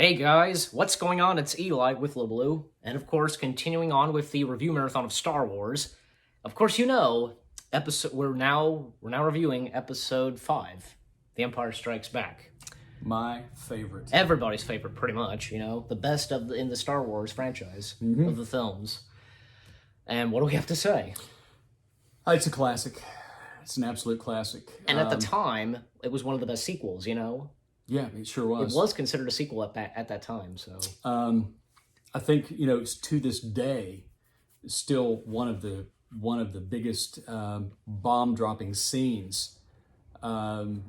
Hey guys, what's going on? It's Eli with LeBlue, and of course, continuing on with the review marathon of Star Wars. Of course, you know, we're now reviewing Episode 5, The Empire Strikes Back. My favorite. Everybody's favorite, pretty much. The best in the Star Wars franchise of the films. And what do we have to say? It's a classic. It's an absolute classic. And at the time, it was one of the best sequels. Yeah, it sure was. It was considered a sequel at that time. So I think it's to this day still one of the biggest bomb dropping scenes. And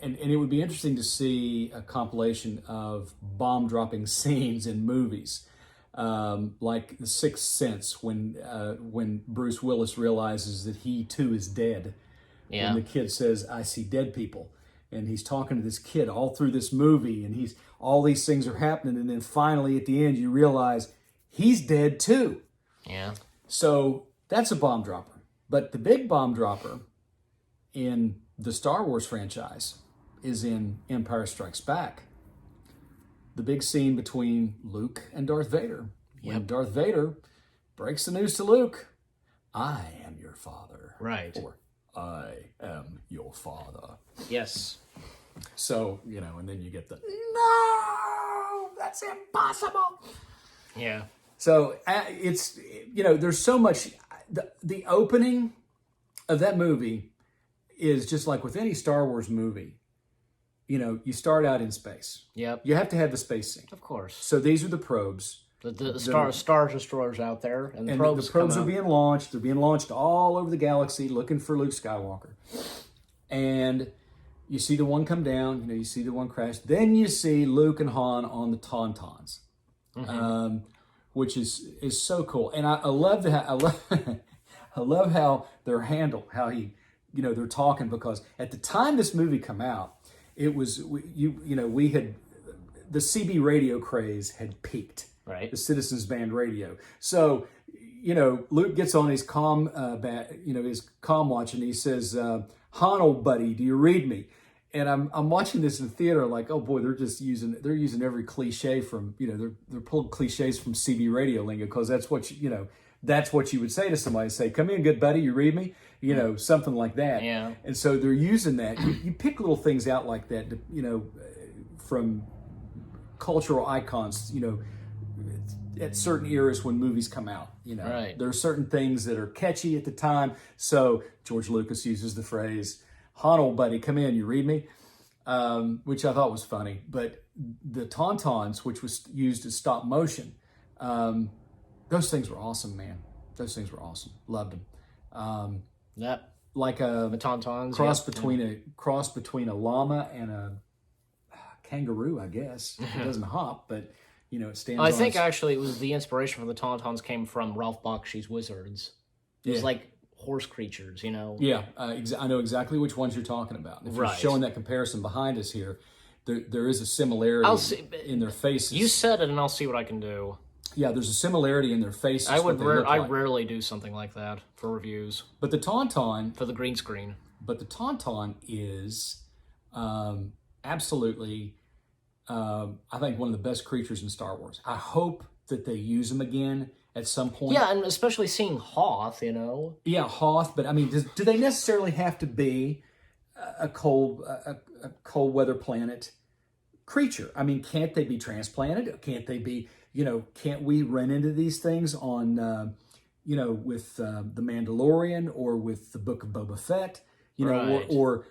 it would be interesting to see a compilation of bomb dropping scenes in movies, like The Sixth Sense, when Bruce Willis realizes that he too is dead. Yeah. And the kid says, "I see dead people." And he's talking to this kid all through this movie, and all these things are happening, and then finally at the end you realize he's dead too. Yeah. So that's a bomb dropper. But the big bomb dropper in the Star Wars franchise is in Empire Strikes Back. The big scene between Luke and Darth Vader. When Darth Vader breaks the news to Luke, "I am your father." Right. Or, "I am your father." Yes. So, and then you get the, "No, that's impossible." Yeah. So it's, there's so much, the opening of that movie is just like with any Star Wars movie. You start out in space. Yep. You have to have the space scene. Of course. So these are the probes. The Star Destroyers out there, and the probes are being launched. They're being launched all over the galaxy looking for Luke Skywalker. And you see the one come down, you see the one crash. Then you see Luke and Han on the Tauntauns, which is so cool. And I love that. I love how they're handled, how they're talking, because at the time this movie come out, it was we had the CB radio craze had peaked. Right. The Citizens Band radio. So, Luke gets on his his comm watch, and he says, "Han, old buddy, do you read me?" And I'm watching this in the theater, like, oh boy, they're using every cliche from, they're pulling cliches from CB radio lingo, because that's what that's what you would say to somebody. Say, "Come in, good buddy, you read me?" Something like that. Yeah. And so they're using that. You pick little things out like that, from cultural icons, at certain eras when movies come out. Right. There are certain things that are catchy at the time. So George Lucas uses the phrase, "Han, old buddy, come in, you read me?" Which I thought was funny. But the Tauntauns, which was used as stop motion, those things were awesome, man. Those things were awesome. Loved them. Like a the Tauntauns cross between a llama and a kangaroo, I guess. It doesn't hop, but it stands. I think actually it was the inspiration for the Tauntauns came from Ralph Bakshi's Wizards. It was like horse creatures, Yeah, I know exactly which ones you're talking about. If you're showing that comparison behind us here, there is a similarity in their faces. You said it, and I'll see what I can do. Yeah, there's a similarity in their faces. I rarely do something like that for reviews. But the Tauntaun, for the green screen. But the Tauntaun is absolutely, I think, one of the best creatures in Star Wars. I hope that they use them again at some point. Yeah, and especially seeing Hoth, Yeah, Hoth, but I mean, do they necessarily have to be a cold weather planet creature? I mean, can't they be transplanted? Can't they be, can't we run into these things on, with The Mandalorian, or with the Book of Boba Fett, right. or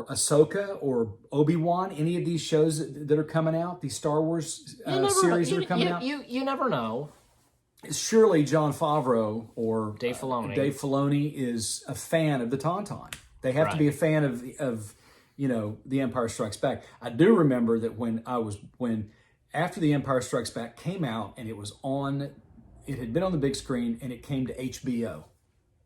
Ahsoka, or Obi-Wan, any of these shows that are coming out, these Star Wars series that are coming out? You never know. Surely Jon Favreau or Dave Filoni is a fan of the Tauntaun. They have to be a fan of The Empire Strikes Back. I do remember that when after The Empire Strikes Back came out, and it had been on the big screen, and it came to HBO.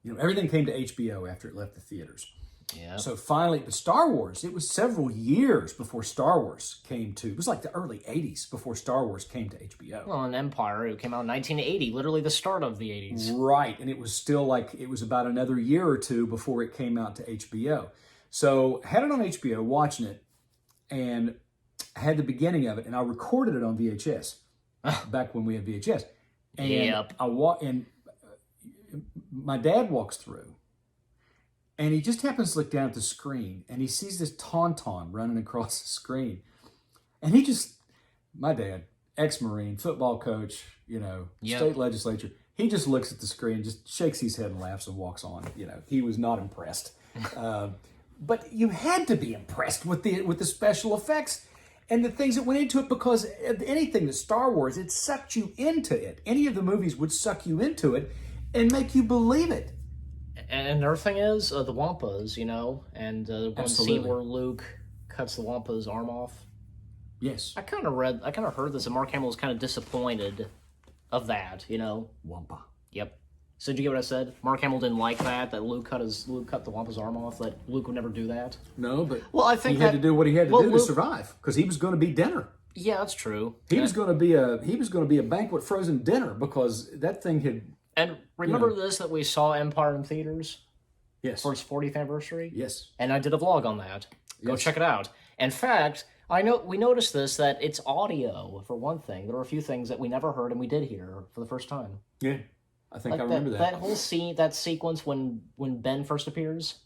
Everything came to HBO after it left the theaters. Yeah. So finally, the Star Wars, it was several years before Star Wars it was like the early 80s before Star Wars came to HBO. Well, and Empire, it came out in 1980, literally the start of the 80s. Right, and it was still it was about another year or two before it came out to HBO. So had it on HBO, watching it, and I had the beginning of it, and I recorded it on VHS back when we had VHS. And Yep. and my dad walks through, and he just happens to look down at the screen, and he sees this Tauntaun running across the screen, and my dad, ex-Marine, football coach, Yep. state legislature, he just looks at the screen, just shakes his head and laughs and walks on. He was not impressed. But you had to be impressed with the special effects and the things that went into it, because anything that Star Wars, it sucked you into it. Any of the movies would suck you into it and make you believe it. And another thing is the Wampas, and one Absolutely. scene where Luke cuts the Wampa's arm off. Yes. I kind of heard this, and Mark Hamill was kind of disappointed of that, Wampa. Yep. So did you get what I said? Mark Hamill didn't like that Luke cut the Wampa's arm off, that Luke would never do that. No, but Well, I think he had to do what he had to do to Luke- survive, because he was going to be dinner. Yeah, that's true. He was going to be a banquet frozen dinner, because that thing had. And remember this, that we saw Empire in theaters Yes. for its 40th anniversary? Yes. And I did a vlog on that. Go Yes. check it out. In fact, we noticed this, that it's audio, for one thing. There were a few things that we never heard and we did hear for the first time. Yeah. I think I Like remember that. that whole scene, that sequence when Ben first appears,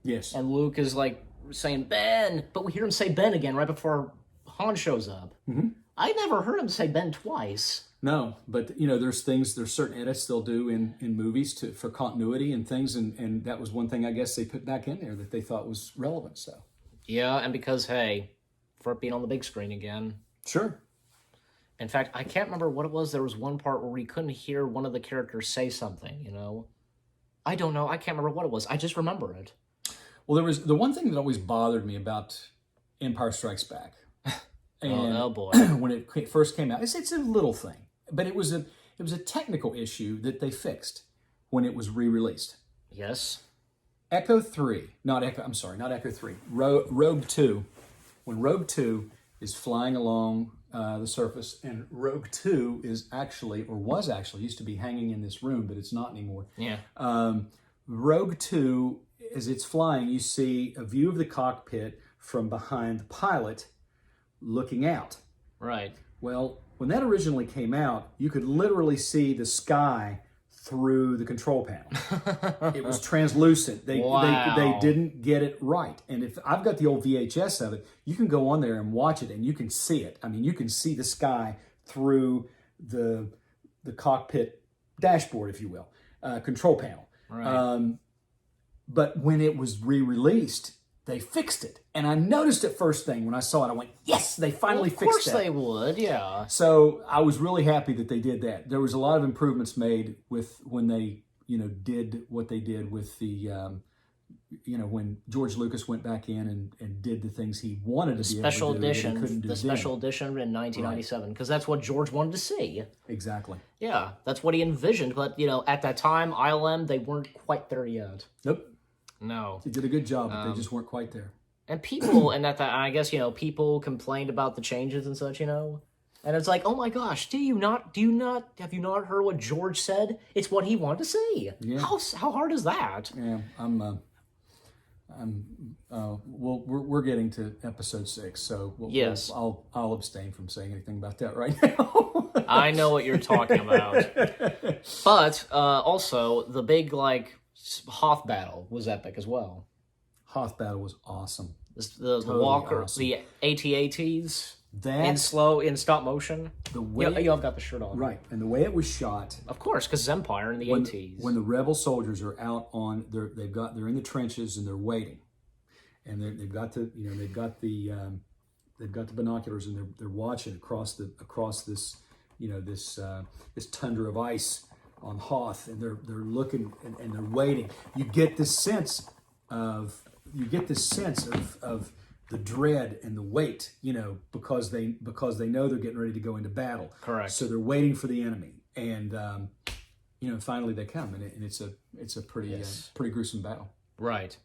Yes. and Luke is like saying Ben, but we hear him say Ben again right before Han shows up. Mm-hmm. I never heard him say Ben twice. No, but there's certain edits they'll do in movies for continuity and things, and that was one thing I guess they put back in there that they thought was relevant. So Yeah, and because, hey, for it being on the big screen again. sure. In fact, I can't remember what it was. There was one part where we couldn't hear one of the characters say something, I don't know. I can't remember what it was. I just remember it. Well, there was the one thing that always bothered me about Empire Strikes Back, and Oh, boy. when it first came out, it's a little thing, but it was a technical issue that they fixed when it was re-released. Yes. Echo 3, not Echo 3, Rogue 2, when Rogue 2 is flying along the surface, and Rogue 2 used to be hanging in this room, but it's not anymore. Yeah. Rogue 2, as it's flying, you see a view of the cockpit from behind the pilot looking out. Right. Well, when that originally came out, you could literally see the sky through the control panel. It was translucent. They didn't get it right. And if I've got the old VHS of it, you can go on there and watch it, and you can see it. I mean, you can see the sky through the cockpit dashboard, if you will, control panel. Right. But when it was re-released, they fixed it. And I noticed it first thing when I saw it. I went, yes, they finally fixed Of course that. they would, yeah. So I was really happy that they did that. There was a lot of improvements made with when they, did what they did with the, when George Lucas went back in and did the things he wanted to be Special able to do that he couldn't edition, do the then. special edition in 1997, because that's what George wanted to see. Exactly. Yeah, that's what he envisioned. But, at that time, ILM, they weren't quite there yet. Nope. No. They did a good job, but they just weren't quite there. And people, and I guess, people complained about the changes and such, And it's like, oh my gosh, have you not heard what George said? It's what he wanted to see. Yeah. How hard is that? Yeah, we're getting to episode 6, so Yes. I'll abstain from saying anything about that right now. I know what you're talking about. But also, the big, Hoth battle was epic as well. Hoth battle was awesome. The Totally Walker, awesome. the AT-ATs That in stop motion. the way I've got the shirt on. right, and the way it was shot. Of course, because Empire and the ATs. When the rebel soldiers are out on, they're in the trenches and they're waiting, and they've got the binoculars and they're watching across this this tundra of ice on Hoth, and they're looking and they're waiting. You get this sense of the dread and the weight, because they know they're getting ready to go into battle. Correct. So they're waiting for the enemy, and finally they come, and it's a pretty gruesome battle. Right.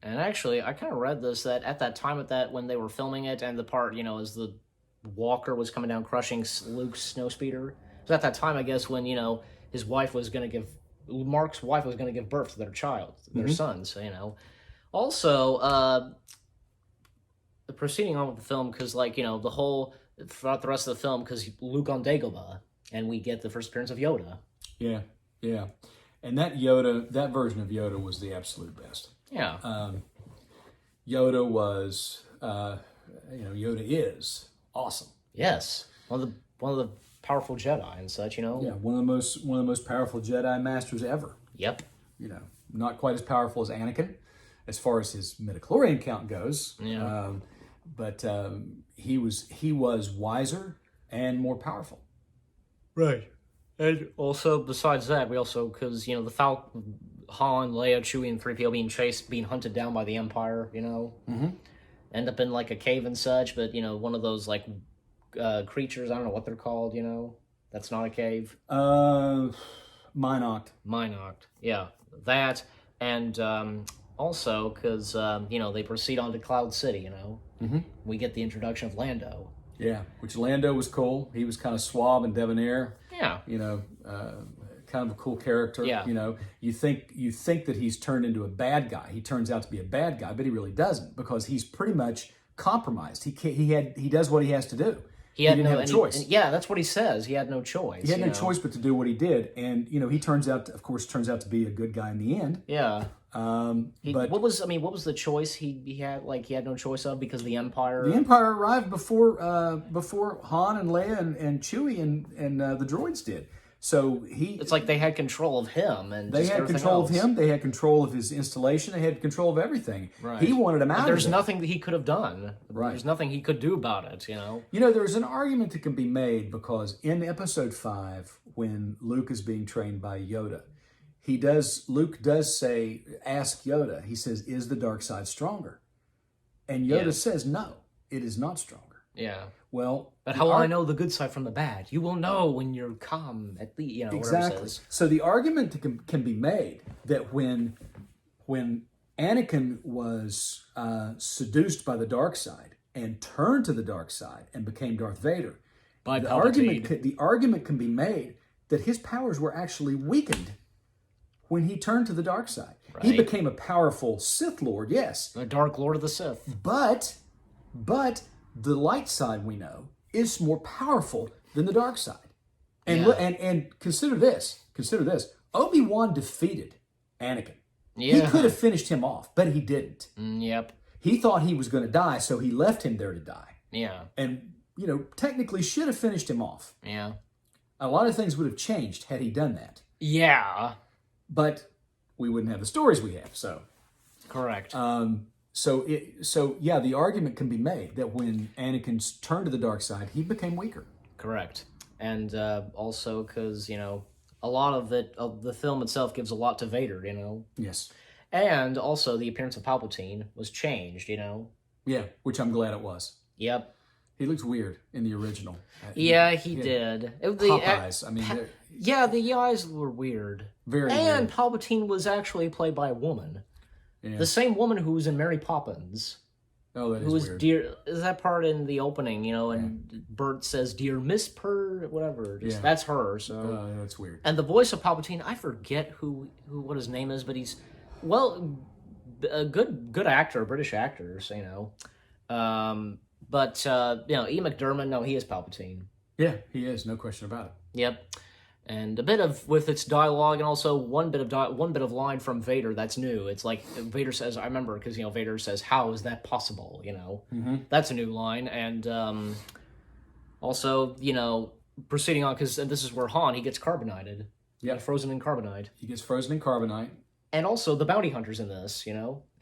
And actually, I kind of read this, that at that time, when they were filming it, and the part, as the Walker was coming down crushing Luke's snowspeeder, it was at that time, I guess, when, his wife was going to Mark's wife was going to give birth to their child, their son, so, Also, proceeding on with the film, because like the whole throughout the rest of the film, because Luke on Dagobah, and we get the first appearance of Yoda. Yeah, yeah. And that version of Yoda was the absolute best. Yeah. Yoda was, Yoda is awesome. Yes. One of the powerful Jedi and such. Yeah, one of the most powerful Jedi masters ever. Yep. Not quite as powerful as Anakin, as far as his midichlorian count goes. Yeah. But he was wiser and more powerful. Right. And also, besides that, we also, because, the Falcon, Han, Leia, Chewie, and 3PO being hunted down by the Empire, end up in, like, a cave and such, but, one of those, like, creatures, I don't know what they're called, that's not a cave. Mynoct. Mynoct, yeah. That, and, also, because, they proceed on to Cloud City, we get the introduction of Lando. Yeah, which Lando was cool. He was kind of suave and debonair. Yeah. Kind of a cool character. Yeah. You think that he's turned into a bad guy. He turns out to be a bad guy, but he really doesn't, because he's pretty much compromised. He does what he has to do. He didn't have a choice. Yeah, that's what he says. He had no choice. He had no choice but to do what he did, and he turns out to be a good guy in the end. Yeah. But what was the choice he had? Like, he had no choice of, because the Empire. The Empire arrived before Han and Leia and Chewie and the droids did. So it's like they had control of him, and they had control of him. They had control of his installation. They had control of everything. Right. He wanted him out. But there's of there. nothing that he could have done. Right. There's nothing he could do about it. There's an argument that can be made, because in Episode 5, when Luke is being trained by Yoda, Luke does ask Yoda. He says, "Is the dark side stronger?" And Yoda says, "No, it is not stronger." Yeah. Well, but how will I know the good side from the bad? You will know when you're calm, at least, exactly. So the argument can be made that when Anakin was seduced by the dark side and turned to the dark side and became Darth Vader, the argument can be made that his powers were actually weakened when he turned to the dark side. Right. He became a powerful Sith Lord, yes. The Dark Lord of the Sith. But the light side, we know, is more powerful than the dark side. And and consider this. Obi-Wan defeated Anakin. Yeah. He could have finished him off, but he didn't. Yep. He thought he was going to die, so he left him there to die. Yeah. And, technically should have finished him off. Yeah. A lot of things would have changed had he done that. Yeah. But we wouldn't have the stories we have, so. Correct. The argument can be made that when Anakin turned to the dark side, he became weaker. Correct. And also because, a lot of the film itself gives a lot to Vader, Yes. And also the appearance of Palpatine was changed, Yeah, which I'm glad it was. Yep. He looks weird in the original. Yeah, he did. Eyes. The eyes were weird. Very and weird. Palpatine was actually played by a woman. Yeah. The same woman who was in Mary Poppins. Oh, that is weird. Is that part in the opening, and Bert says, "Dear Miss whatever." That's her. So that's weird. And the voice of Palpatine, I forget what his name is, but he's a good actor, British actor. But Ian McDiarmid, no, he is Palpatine. Yeah, he is, no question about it. Yep. And a bit of with its dialogue, and also one bit of line from Vader that's new. It's like Vader says, I remember, because Vader says, "How is that possible?" Mm-hmm. That's a new line. And also proceeding on, because this is where Han, he gets carbonite. Yeah, frozen in carbonite. He gets frozen in carbonite. And also the bounty hunters in this,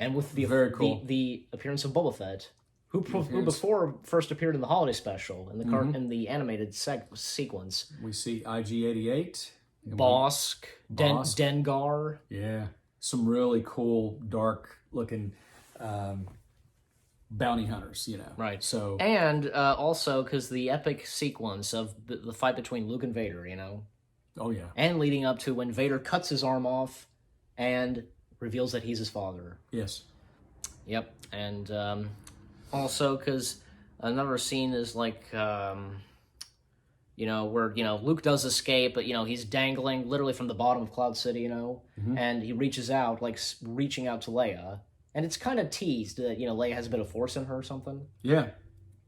and with the very cool. the appearance of Boba Fett. Who before first appeared in the holiday special in the in the animated sequence. We see IG-88, Bossk, Dengar. Yeah, some really cool, dark looking bounty hunters. Right. So and also because the epic sequence of the fight between Luke and Vader. Oh yeah. And leading up to when Vader cuts his arm off and reveals that he's his father. Yes. Yep. And also, because another scene is like, where, Luke does escape, but, he's dangling literally from the bottom of Cloud City, mm-hmm. and he reaches out, reaching out to Leia, And it's kind of teased that, Leia has a bit of Force in her or something. Yeah.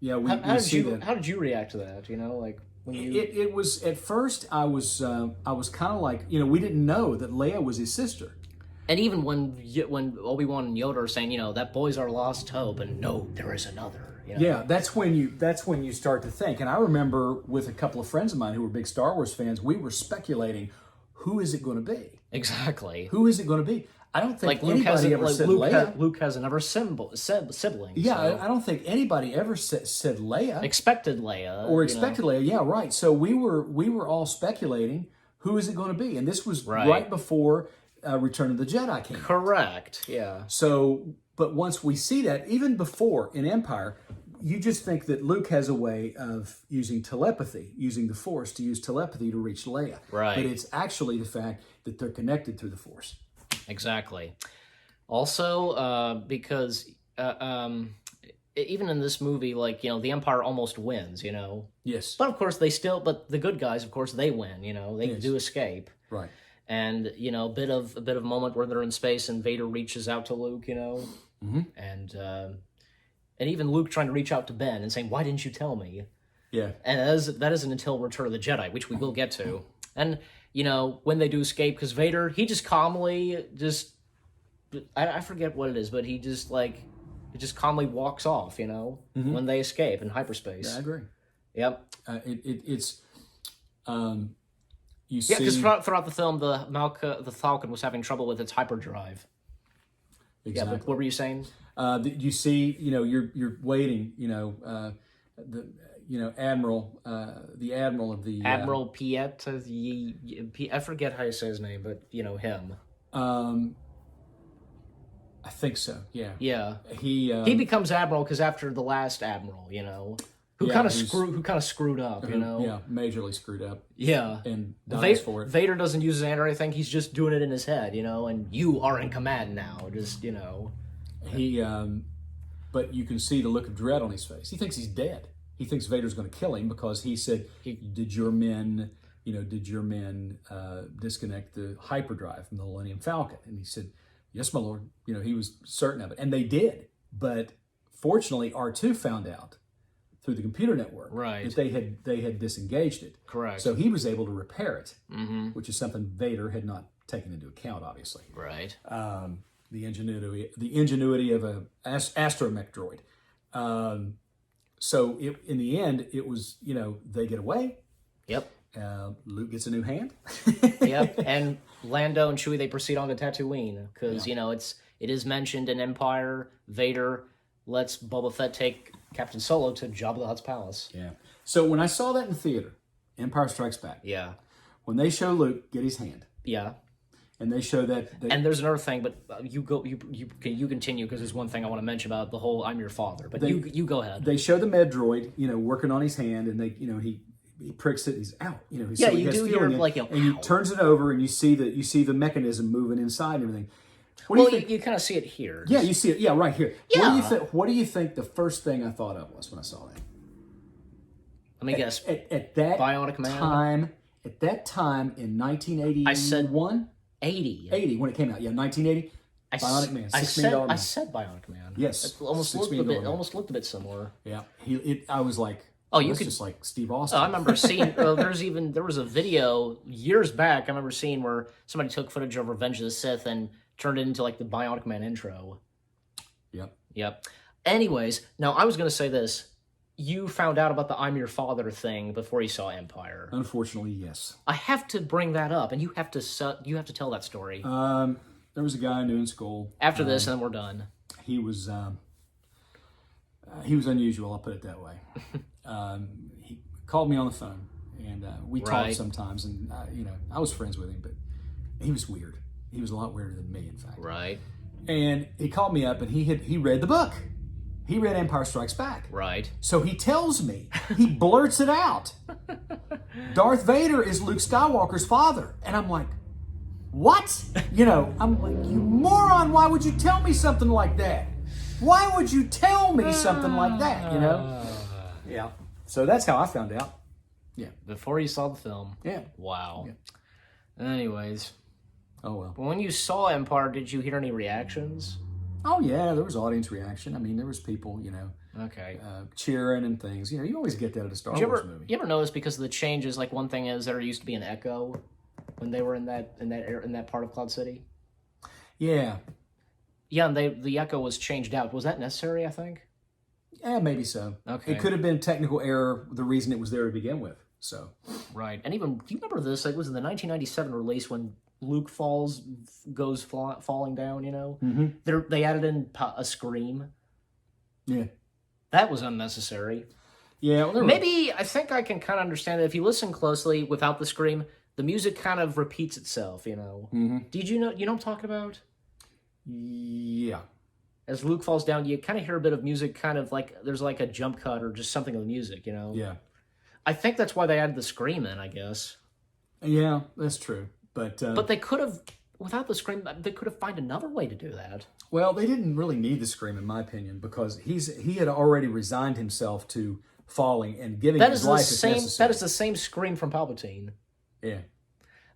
Yeah, we see that. How did you react to that? Like when you... It was, at first, I was kind of like, we didn't know that Leia was his sister. And even when Obi-Wan and Yoda are saying, that boy's our lost hope, and no, there is another. Yeah, that's when you start to think. And I remember with a couple of friends of mine who were big Star Wars fans, we were speculating, who is it going to be? Exactly. Who is it going to be? I don't think anybody ever said Leia. Luke has another sibling. Yeah, so. I don't think anybody ever said Leia. Expected Leia. Or expected Leia, yeah, right. So we were all speculating, who is it going to be? And this was right before Return of the Jedi came out. Correct, yeah. So, but once we see that, even before in Empire, you just think that Luke has a way of using telepathy, using the Force to use telepathy to reach Leia. Right. But it's actually the fact that they're connected through the Force. Exactly. Also, because even in this movie, the Empire almost wins, Yes. But of course but the good guys, of course, they win, they do escape. Right. And, a bit of a moment where they're in space and Vader reaches out to Luke, Mm-hmm. And even Luke trying to reach out to Ben and saying, "Why didn't you tell me?" Yeah. And that isn't until Return of the Jedi, which we will get to. And, when they do escape, because Vader, he just calmly I forget what it is, but he just, it just calmly walks off, when they escape in hyperspace. Yeah, I agree. Yep. It's you see... Yeah, because throughout the film, the Falcon was having trouble with its hyperdrive. Exactly. Yeah, but what were you saying? You see, you're waiting, Admiral, the Admiral of the... Admiral Piet, I forget how you say his name, but, him. I think so, yeah. Yeah. He becomes Admiral because after the last Admiral, who kind of screwed up, Yeah, majorly screwed up. Yeah. And dies for it. Vader doesn't use his hand or anything, he's just doing it in his head, and you are in command now, But you can see the look of dread on his face. He thinks he's dead. He thinks Vader's going to kill him because he said, did your men disconnect the hyperdrive from the Millennium Falcon? And he said, yes, my lord. He was certain of it. And they did. But fortunately, R2 found out through the computer network that they had disengaged it. Correct. So he was able to repair it, which is something Vader had not taken into account, obviously. Right. The ingenuity of a astromech droid. So in the end, it was, they get away. Yep. Luke gets a new hand. Yep. And Lando and Chewie, they proceed on to Tatooine because, it is mentioned in Empire, Vader lets Boba Fett take Captain Solo to Jabba the Hutt's palace. Yeah. So when I saw that in theater, Empire Strikes Back. Yeah. When they show Luke get his hand. Yeah. And they show that. And there's another thing, but you continue because there's one thing I want to mention about the whole "I'm your father." But you go ahead. They show the med droid, working on his hand, and he pricks it. He's out. You do hear and he turns it over, and you see the mechanism moving inside and everything. You kind of see it here. Yeah, you see it. Yeah, right here. Yeah. What do you think the first thing I thought of was when I saw that? Let me guess. At that Bionic Man? time, in 1981. I said 80 when it came out. Yeah, 1980. Bionic Man. $6 million man. I said Bionic Man. Yes. It almost looked a bit similar. Yeah. I was like, just like Steve Austin. I remember seeing. There was a video years back. I remember seeing where somebody took footage of Revenge of the Sith and turned it into the Bionic Man intro. Yep. Anyways, now I was going to say this. You found out about the "I'm your father" thing before you saw Empire. Unfortunately, yes. I have to bring that up, and you have to tell that story. There was a guy I knew in school. After this, and then we're done. He was unusual. I'll put it that way. He called me on the phone, and we talked sometimes. And I was friends with him, but he was weird. He was a lot weirder than me, in fact. Right. And he called me up, and he read the book. He read Empire Strikes Back. Right. So he tells me, he blurts it out. Darth Vader is Luke Skywalker's father. And I'm like, what? I'm like, you moron, why would you tell me something like that? Why would you tell me something like that, Yeah. So that's how I found out. Yeah. Before you saw the film. Yeah. Wow. Yeah. Anyways. Oh, well. When you saw Empire, did you hear any reactions? Oh yeah, there was audience reaction. I mean, there was people, Okay. cheering and things. You always get that at a Star Did you Wars ever movie. you ever notice because of the changes? Like one thing is there used to be an echo when they were in that part of Cloud City. Yeah, Yeah, and the echo was changed out. Was that necessary? I think. yeah, maybe so. Okay. It could have been technical error. The reason it was there to begin with. So Right, and even do you remember this? It was in the 1997 release when Luke goes falling down. They added in a scream. yeah, That was unnecessary. yeah. Well, Maybe I think I can kind of understand it if you listen closely without the scream. The music kind of repeats itself. Did you know? You know what I'm talking about? Yeah, As Luke falls down, you kind of hear a bit of music, kind of like there's like a jump cut or just something of the music. yeah, I think that's why they added the scream in. I guess. yeah. That's true. But They could have, without the scream, they could have found another way to do that. well, they didn't really need the scream, in my opinion, because he had already resigned himself to falling and giving That his is the life as same. necessary. That is the same scream from Palpatine. Yeah,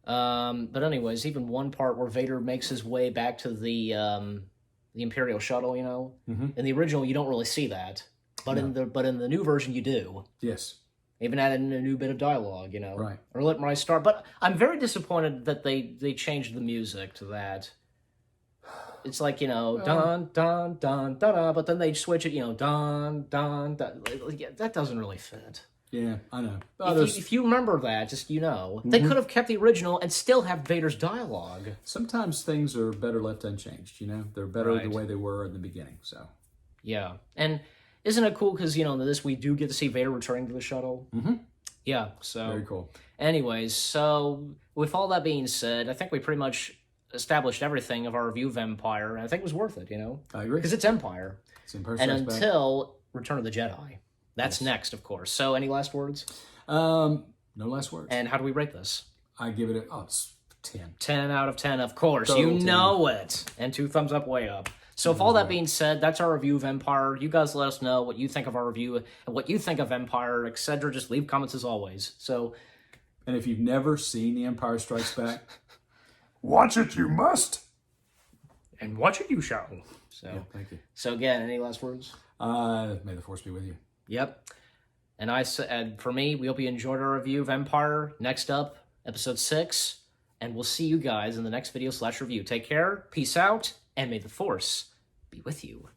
But anyways, even one part where Vader makes his way back to the Imperial shuttle. In the original, you don't really see that, but in the new version, you do. yes, Even added in a new bit of dialogue, Right. Or let my start. But I'm very disappointed that they changed the music to that. It's like, dun, dun, dun, dun, da, but then they switch it, dun, dun, dun. Yeah, that doesn't really fit. yeah. I know. If you remember that, just, they could have kept the original and still have Vader's dialogue. Sometimes things are better left unchanged. They're better Right. the way they were in the beginning. So Yeah. And isn't it cool? Because, in this, we do get to see Vader returning to the shuttle. Mm-hmm. Yeah, so. very cool. Anyways, so with all that being said, I think we pretty much established everything of our review of Empire, and I think it was worth it, I agree. because it's Empire. It's Empire And Strikes Back. until Return of the Jedi. That's next, of course. So any last words? No last words. And how do we rate this? I give it it's 10. 10 out of 10, of course. Total You 10. know it. And 2 thumbs up, way up. So with all that being said, that's our review of Empire. You guys let us know what you think of our review and what you think of Empire, etc. Just leave comments as always. So, And if you've never seen The Empire Strikes Back, Watch it, you must. and watch it you shall. So, yeah, thank you. so again, any last words? May the Force be with you. Yep. And for me, we hope you enjoyed our review of Empire. Next up, episode 6. And we'll see you guys in the next video /review. Take care, peace out, and may the Force be with you.